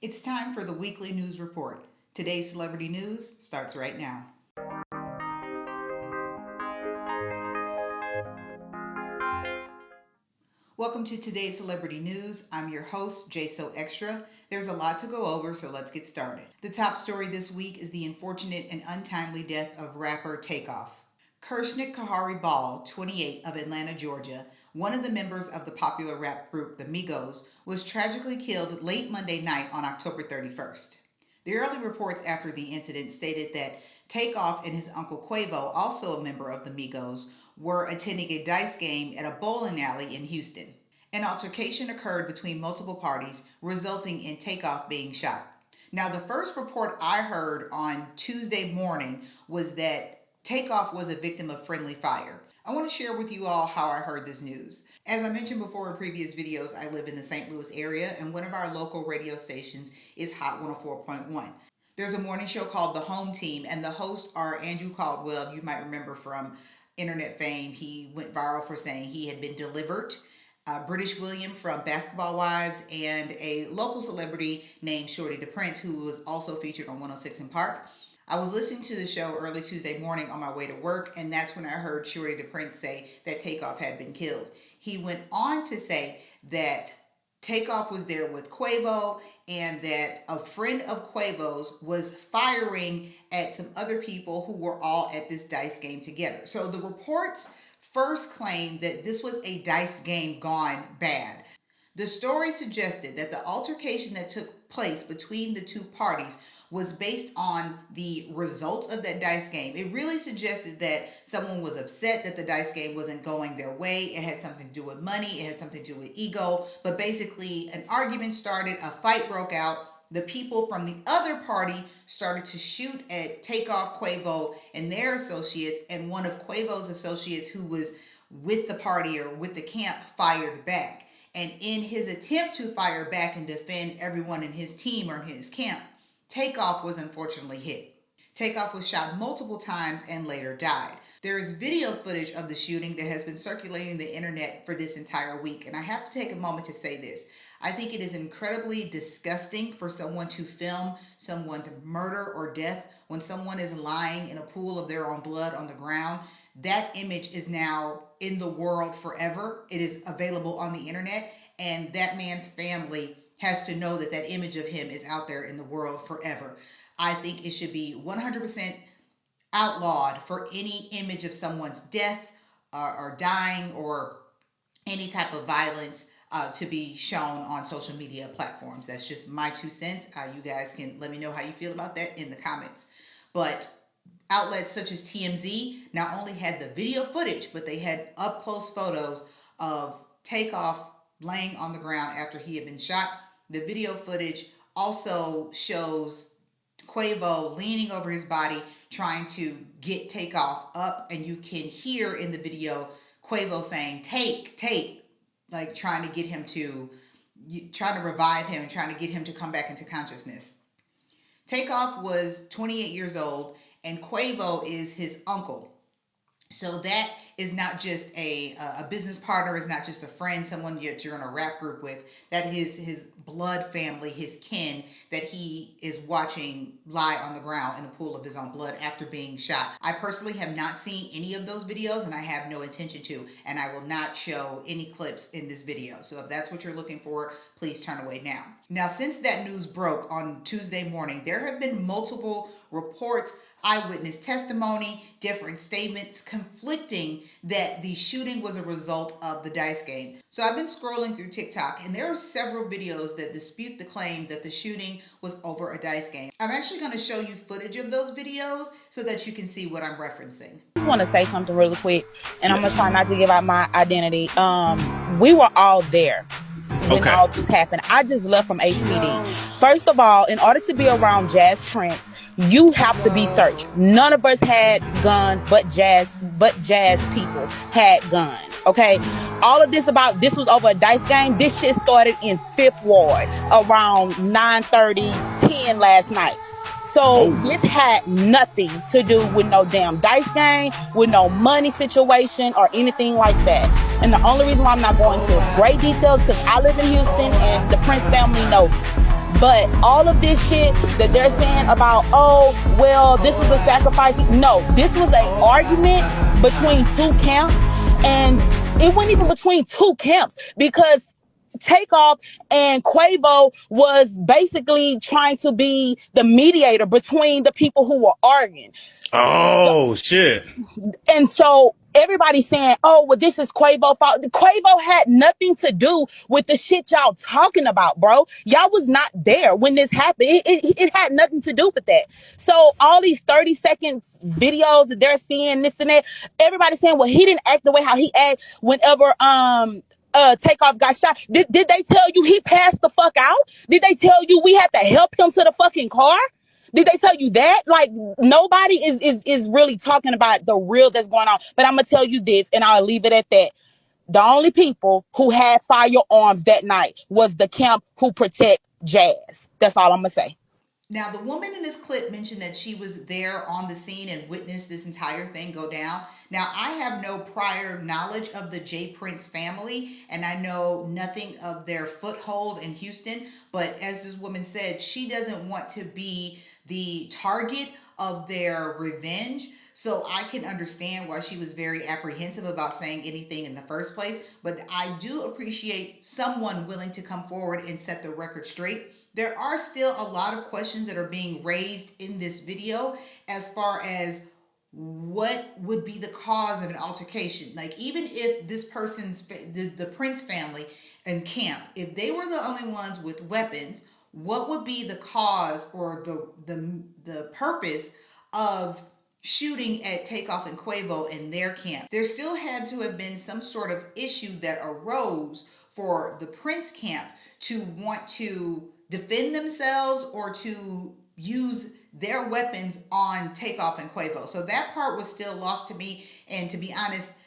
It's time for the weekly news report. Today's celebrity news starts right now. Welcome to today's celebrity news. I'm your host, J So Extra. There's a lot to go over, so let's get started. The top story this week is the unfortunate and untimely death of rapper Takeoff. Kershnik Kahari Ball, 28, of Atlanta, Georgia, one of the members of the popular rap group the Migos, was tragically killed late Monday night on October 31st. The early reports after the incident stated that Takeoff and his uncle Quavo, also a member of the Migos, were attending a dice game at a bowling alley in Houston. An altercation occurred between multiple parties, resulting in Takeoff being shot. Now, the first report I heard on Tuesday morning was that Takeoff was a victim of friendly fire. I want to share with you all how I heard this news. As I mentioned before in previous videos, I live in the St. Louis area, and one of our local radio stations is Hot 104.1. There's a morning show called The Home Team, and the hosts are Andrew Caldwell. You might remember from internet fame. He went viral for saying he had been delivered. British William from Basketball Wives, and a local celebrity named Shorty the Prince, who was also featured on 106 in Park. I was listening to the show early Tuesday morning on my way to work, and that's when I heard Shorty the Prince say that Takeoff had been killed. He went on to say that Takeoff was there with Quavo, and that a friend of Quavo's was firing at some other people who were all at this dice game together. So the reports first claimed that this was a dice game gone bad. The story suggested that the altercation that took place between the two parties was based on the results of that dice game. It really suggested that someone was upset that the dice game wasn't going their way. It had something to do with money. It had something to do with ego. But basically, an argument started, a fight broke out. The people from the other party started to shoot at Takeoff, Quavo, and their associates, and one of Quavo's associates who was with the party or with the camp fired back. And in his attempt to fire back and defend everyone in his team or his camp, Takeoff was unfortunately hit. Takeoff was shot multiple times and later died. There is video footage of the shooting that has been circulating the internet for this entire week, and I have to take a moment to say this. I think it is incredibly disgusting for someone to film someone's murder or death when someone is lying in a pool of their own blood on the ground. That image is now in the world forever. It is available on the internet, and that man's family has to know that that image of him is out there in the world forever. I think it should be 100% outlawed for any image of someone's death or dying or any type of violence to be shown on social media platforms. That's just my 2 cents. You guys can let me know how you feel about that in the comments. But outlets such as TMZ not only had the video footage, but they had up-close photos of Takeoff laying on the ground after he had been shot. The video footage also shows Quavo leaning over his body, trying to get Takeoff up, and you can hear in the video Quavo saying, take, like trying to get him trying to revive him and trying to get him to come back into consciousness. Takeoff was 28 years old, and Quavo is his uncle. So that is not just a business partner, is not just a friend, someone that you're in a rap group with. That is his blood family, his kin, that he is watching lie on the ground in a pool of his own blood after being shot. I personally have not seen any of those videos, and I have no intention to, and I will not show any clips in this video. So if that's what you're looking for, please turn away now. Now, since that news broke on Tuesday morning, there have been multiple reports, eyewitness testimony, different statements conflicting that the shooting was a result of the dice game. So I've been scrolling through TikTok, and there are several videos that dispute the claim that the shooting was over a dice game. I'm actually going to show you footage of those videos so that you can see what I'm referencing. I just want to say something really quick, and I'm going to try not to give out my identity. We were all there when all this happened. I just left from HPD. First of all, in order to be around Jazz Prince, you have to be searched. None of us had guns, but jazz people had guns. Okay, all of this was over a dice game. This shit started in 5th Ward around 9:30, 10 last night. So this had nothing to do with no damn dice game, with no money situation or anything like that. And the only reason why I'm not going into great details because I live in Houston and the Prince family know me. But all of this shit that they're saying about, oh, well, this was a sacrifice. No, this was an argument between two camps. And it wasn't even between two camps, because Takeoff and Quavo was basically trying to be the mediator between the people who were arguing. Oh, shit. And so everybody's saying, oh, well, this is Quavo's fault. Quavo had nothing to do with the shit y'all talking about, bro. Y'all was not there when this happened. It had nothing to do with that. So all these 30-second videos that they're seeing, this and that, everybody's saying, well, he didn't act the way how he act whenever Takeoff got shot. Did they tell you he passed the fuck out? Did they tell you we had to help him to the fucking car? Did they tell you that? Like, nobody is really talking about the real that's going on. But I'm going to tell you this, and I'll leave it at that. The only people who had firearms that night was the camp who protect Jazz. That's all I'm going to say. Now, the woman in this clip mentioned that she was there on the scene and witnessed this entire thing go down. Now, I have no prior knowledge of the J. Prince family, and I know nothing of their foothold in Houston. But as this woman said, she doesn't want to be the target of their revenge. So I can understand why she was very apprehensive about saying anything in the first place. But I do appreciate someone willing to come forward and set the record straight. There are still a lot of questions that are being raised in this video as far as what would be the cause of an altercation. Like, even if this person's, the Prince family and camp, if they were the only ones with weapons, what would be the cause or the purpose of shooting at Takeoff and Quavo in their camp? There still had to have been some sort of issue that arose for the Prince camp to want to defend themselves or to use their weapons on Takeoff and Quavo. So that part was still lost to me. And to be honest,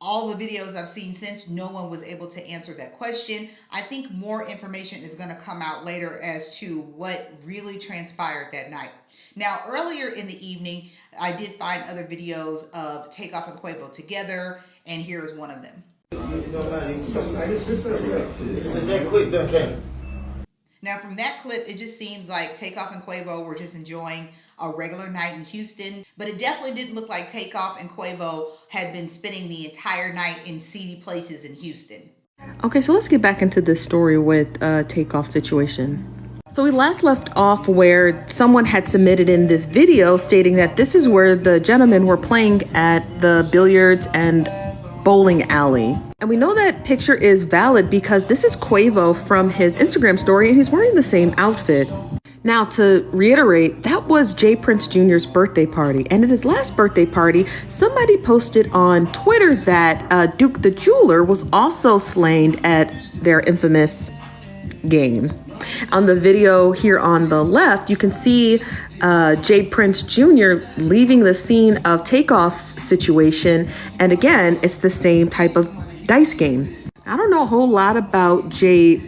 all the videos I've seen since, no one was able to answer that question. I think more information is going to come out later as to what really transpired that night. Now, earlier in the evening, I did find other videos of Takeoff and Quavo together, and here is one of them. Now, from that clip, it just seems like Takeoff and Quavo were just enjoying a regular night in Houston, but it definitely didn't look like Takeoff and Quavo had been spending the entire night in seedy places in Houston. Okay, so let's get back into this story with Takeoff situation. So we last left off where someone had submitted in this video stating that this is where the gentlemen were playing at the billiards and bowling alley. And we know that picture is valid because this is Quavo from his Instagram story, and he's wearing the same outfit. Now, to reiterate, that was J. Prince Jr.'s birthday party. And at his last birthday party, somebody posted on Twitter that Duke the Jeweler was also slain at their infamous game. On the video here on the left, you can see J. Prince Jr. leaving the scene of Takeoff's situation. And again, it's the same type of dice game. I don't know a whole lot about J.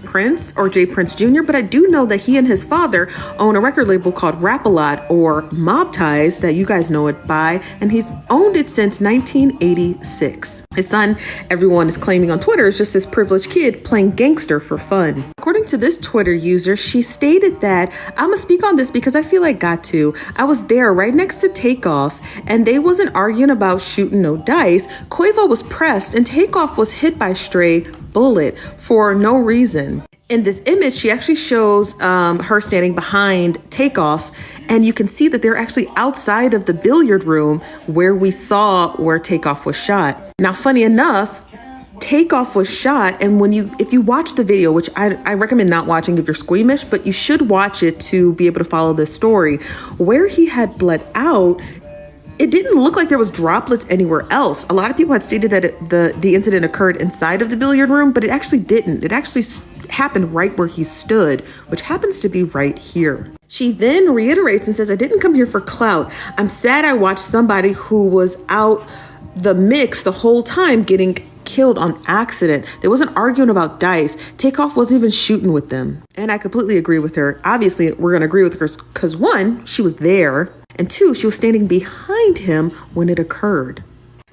Prince or J. Prince Jr., but I do know that he and his father own a record label called MacLeod, or Mob Ties, that you guys know it by, and he's owned it since 1986. His son, everyone is claiming on Twitter, is just this privileged kid playing gangster for fun. According to this Twitter user, she stated that, I'm gonna speak on this because I feel like got to. I was there right next to Takeoff, and they wasn't arguing about shooting no dice. Quavo was pressed, and Takeoff was hit by stray bullet for no reason. In this image, she actually shows her standing behind Takeoff, and you can see that they're actually outside of the billiard room where we saw where Takeoff was shot. Now, funny enough, Takeoff was shot, and if you watch the video, which I recommend not watching if you're squeamish, but you should watch it to be able to follow this story, where he had bled out, it didn't look like there was droplets anywhere else. A lot of people had stated that the incident occurred inside of the billiard room, but it actually didn't. It actually happened right where he stood, which happens to be right here. She then reiterates and says, I didn't come here for clout. I'm sad I watched somebody who was out the mix the whole time getting killed on accident. They wasn't arguing about dice. Takeoff wasn't even shooting with them. And I completely agree with her. Obviously, we're going to agree with her because one, she was there. And two, she was standing behind him when it occurred.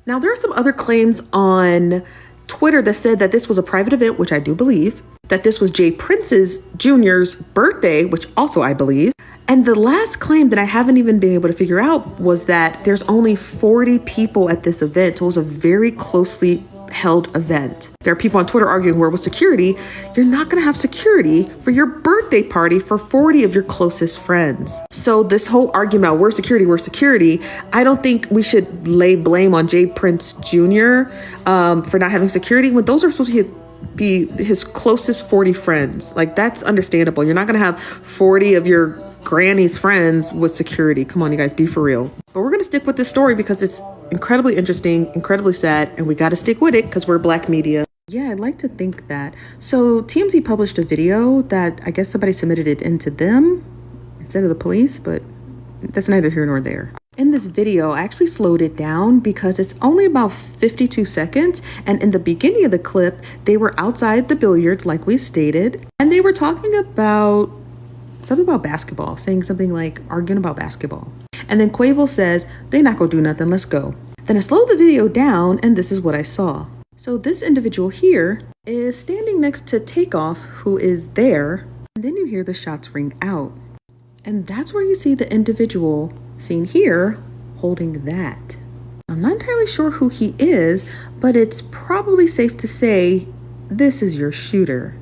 Now, there are some other claims on Twitter that said that this was a private event, which I do believe. that this was Jay Prince's Jr.'s birthday, which also I believe. And the last claim that I haven't even been able to figure out was that there's only 40 people at this event. So it was a very closely held event. There are people on Twitter arguing where was security. You're not going to have security for your birthday party for 40 of your closest friends. So this whole argument about where's security, I don't think we should lay blame on Jay Prince Jr. For not having security when those are supposed to be his closest 40 friends. Like, that's understandable. You're not going to have 40 of your granny's friends with security. Come on, you guys, be for real. But we're going to stick with this story because it's incredibly interesting, incredibly sad, and we got to stick with it because we're Black media. Yeah, I'd like to think that. So TMZ published a video that I guess somebody submitted it into them instead of the police, but that's neither here nor there. In this video, I actually slowed it down because it's only about 52 seconds. And in the beginning of the clip, they were outside the billiard, like we stated, and they were talking about something about basketball, saying something like arguing about basketball. And then Quavo says, they not gonna do nothing, let's go. Then I slowed the video down and this is what I saw. So this individual here is standing next to Takeoff, who is there. And then you hear the shots ring out. And that's where you see the individual seen here holding that. I'm not entirely sure who he is, but it's probably safe to say this is your shooter.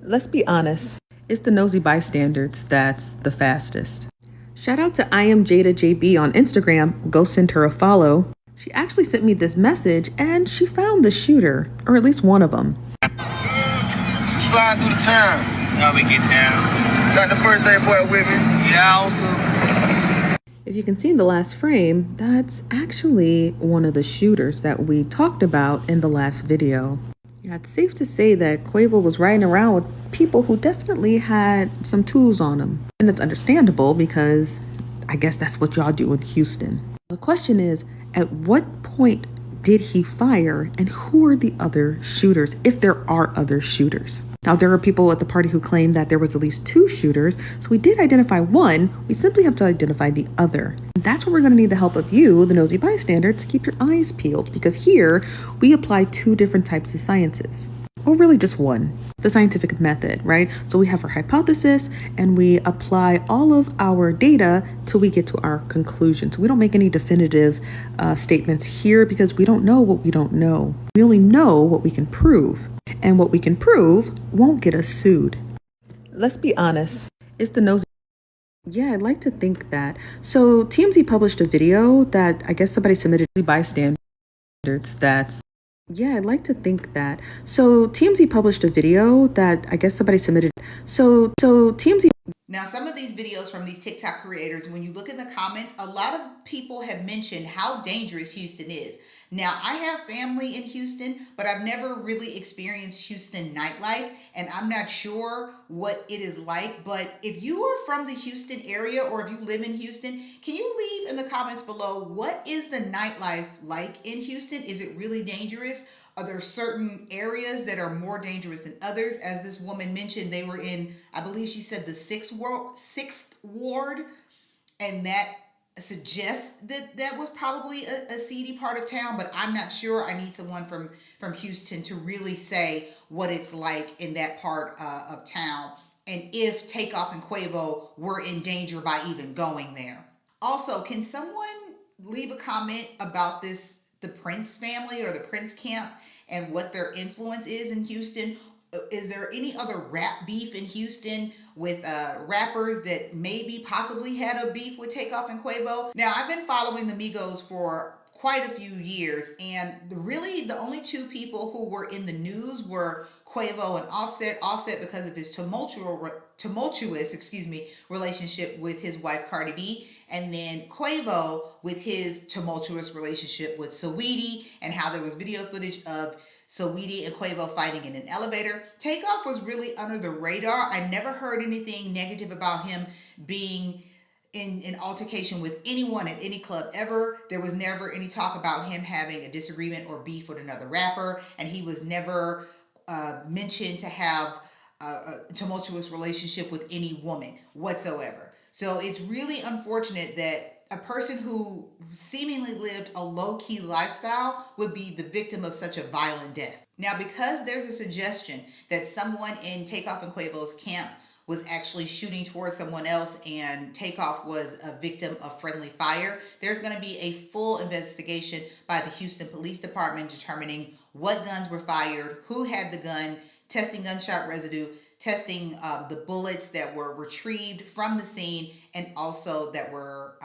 Let's be honest. It's the nosy bystanders that's the fastest. Shout out to I am Jada JB on Instagram. Go send her a follow. She actually sent me this message and she found the shooter, or at least one of them. Slide through the town. How we get down? Got the birthday boy with me. Yeah, also. If you can see in the last frame, that's actually one of the shooters that we talked about in the last video. Yeah, it's safe to say that Quavo was riding around with people who definitely had some tools on them. And it's understandable because I guess that's what y'all do in Houston. The question is, at what point did he fire and who are the other shooters, if there are other shooters? Now, there are people at the party who claim that there was at least 2 shooters, so we did identify one, we simply have to identify the other. And that's where we're gonna need the help of you, the nosy bystander, to keep your eyes peeled, because here we apply 2 different types of sciences. Or really just one, the scientific method, right? So we have our hypothesis and we apply all of our data till we get to our conclusion. So we don't make any definitive statements here because we don't know what we don't know. We only know what we can prove. And what we can prove won't get us sued. Let's be honest, it's the nosy. Yeah, I'd like to think that. So TMZ published a video that I guess somebody submitted to bystanders that's. Yeah, I'd like to think that. So TMZ published a video that I guess somebody submitted. So TMZ. Now, some of these videos from these TikTok creators, when you look in the comments, a lot of people have mentioned how dangerous Houston is. Now, I have family in Houston, but I've never really experienced Houston nightlife, and I'm not sure what it is like. But if you are from the Houston area or if you live in Houston, can you leave in the comments below, what is the nightlife like in Houston? Is it really dangerous? Are there certain areas that are more dangerous than others? As this woman mentioned, they were in, I believe she said the 6th ward, and that suggests that that was probably a seedy part of town, but I'm not sure. I need someone from Houston to really say what it's like in that part of town, and if Takeoff and Quavo were in danger by even going there. Also, can someone leave a comment about the Prince family or the Prince camp and what their influence is in Houston? Is there any other rap beef in Houston with rappers that maybe possibly had a beef with Takeoff and Quavo? Now, I've been following the Migos for quite a few years, and really the only 2 people who were in the news were Quavo and Offset. Offset because of his tumultuous relationship with his wife Cardi B, and then Quavo with his tumultuous relationship with Saweetie, and how there was video footage of Saweetie and Quavo fighting in an elevator. Takeoff was really under the radar. I never heard anything negative about him being in an altercation with anyone at any club ever. There was never any talk about him having a disagreement or beef with another rapper, and he was never mentioned to have a tumultuous relationship with any woman whatsoever. So it's really unfortunate that a person who seemingly lived a low-key lifestyle would be the victim of such a violent death. Now, because there's a suggestion that someone in Takeoff and Quavo's camp was actually shooting towards someone else and Takeoff was a victim of friendly fire, there's going to be a full investigation by the Houston Police Department determining what guns were fired, who had the gun, testing gunshot residue, testing the bullets that were retrieved from the scene and also that were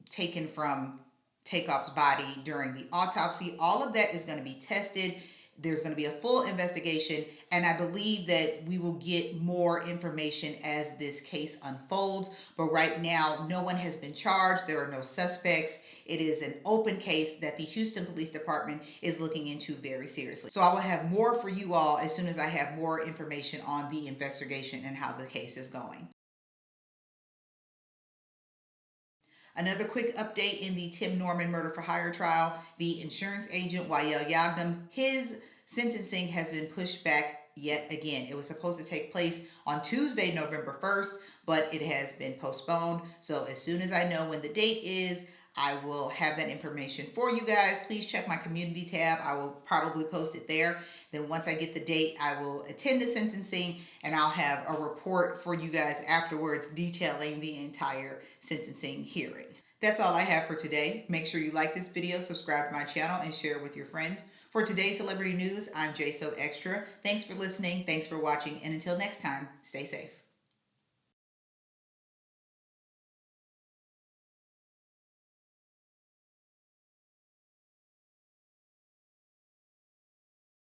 taken from Takeoff's body during the autopsy. All of that is going to be tested. There's going to be a full investigation, and I believe that we will get more information as this case unfolds. But right now, no one has been charged. There are no suspects. It is an open case that the Houston Police Department is looking into very seriously. So I will have more for you all as soon as I have more information on the investigation and how the case is going. Another quick update in the Tim Norman murder for hire trial. The insurance agent, Wael Yagdam, his sentencing has been pushed back yet again. It was supposed to take place on Tuesday, November 1st, but it has been postponed. So as soon as I know when the date is, I will have that information for you guys. Please check my community tab. I will probably post it there. Then once I get the date, I will attend the sentencing and I'll have a report for you guys afterwards detailing the entire sentencing hearing. That's all I have for today. Make sure you like this video, subscribe to my channel, and share it with your friends. For today's celebrity news, I'm JSO Extra. Thanks for listening. Thanks for watching. And until next time, stay safe.